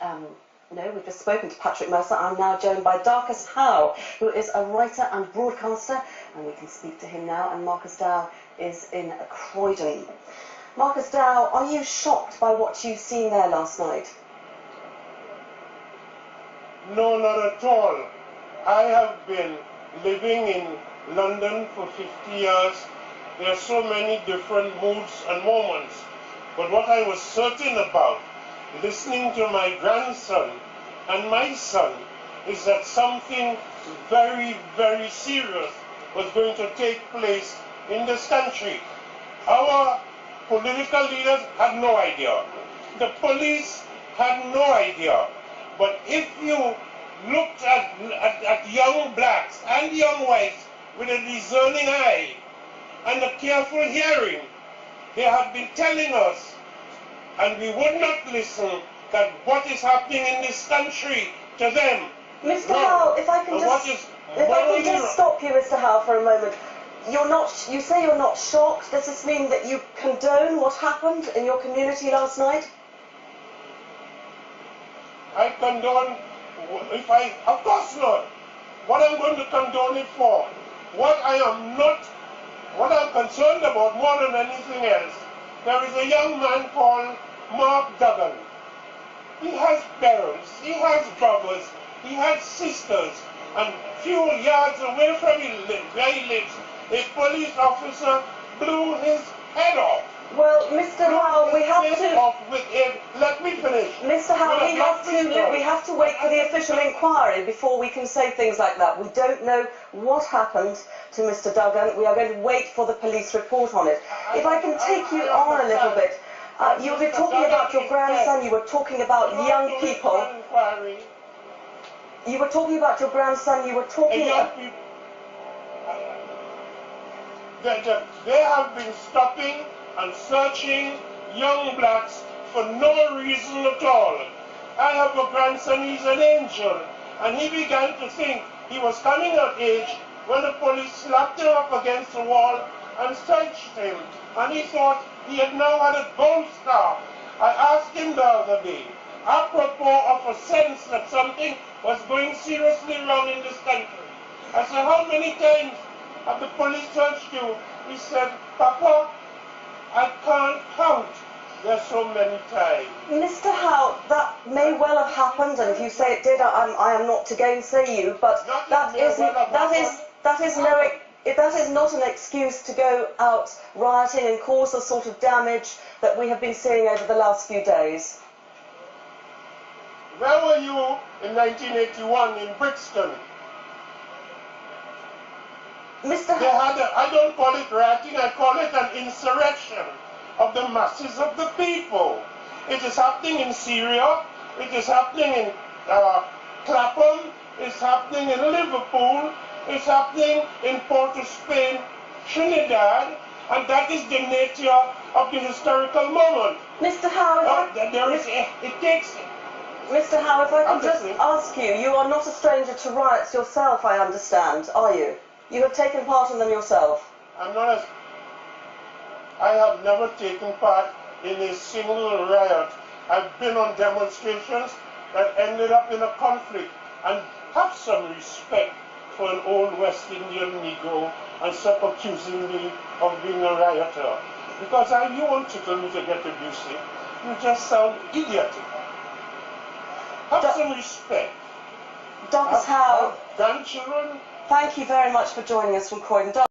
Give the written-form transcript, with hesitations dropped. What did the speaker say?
No, we've just spoken to Patrick Mercer. I'm now joined by Darcus Howe, who is a writer and broadcaster, and we can speak to him now. And Marcus Dow is in Croydon. Marcus Dow, are you shocked by what you've seen there last night? No, not at all. I have been living in London for 50 years. There are so many different moods and moments. But what I was certain about, listening to my grandson and my son, is that something very, very serious was going to take place in this country. Our political leaders had no idea. The police had no idea. But if you looked at young blacks and young whites with a discerning eye and a careful hearing, they have been telling us, and we would not listen, that what is happening in this country to them. Mr. Howe, if I can just stop you, Mr. Howe, for a moment. You say you're not shocked. Does this mean that you condone what happened in your community last night? I condone, of course not. What I'm going to condone it for, what I'm concerned about more than anything else, there is a young man called Mark Duggan. He has parents, he has brothers, he has sisters, and few yards away from where he lives, a police officer blew his head off. Well, Mr. Howe, we have to... Let me finish. Mr. Howe, we have to wait for the official inquiry before we can say things like that. We don't know what happened to Mr. Duggan. We are going to wait for the police report on it. If I can take you on a little bit, you were talking about your grandson, you were talking about young people. You were talking about your grandson, you were talking about... They have been stopping and searching young blacks for no reason at all. I have a grandson, he's an angel, and he began to think he was coming of age when the police slapped him up against the wall and searched him, and he thought he had now had a gold star. I asked him the other day, apropos of a sense that something was going seriously wrong in this country. I said, how many times have the police searched you? He said, Papa, I can't count. There's so many times. Mr. Howe, that may well have happened, and if you say it did, I am not to gainsay you, but that is not an excuse to go out rioting and cause the sort of damage that we have been seeing over the last few days. Where were you in 1981 in Brixton? Mr. They had I don't call it rioting, I call it an insurrection of the masses of the people. It is happening in Syria, it is happening in Clapham, it's happening in Liverpool, it's happening in Port of Spain, Trinidad, and that is the nature of the historical moment. Mr. Howe, Mr. Howe, if I can just ask you, you are not a stranger to riots yourself, I understand, are you? You have taken part in them yourself. I have never taken part in a single riot. I've been on demonstrations that ended up in a conflict, and have some respect for an old West Indian Negro and stop accusing me of being a rioter. Because you won't tickle me to get abusive. You just sound idiotic. Have some respect. Darcus Howe, grandchildren. thank you very much for joining us from Croydon.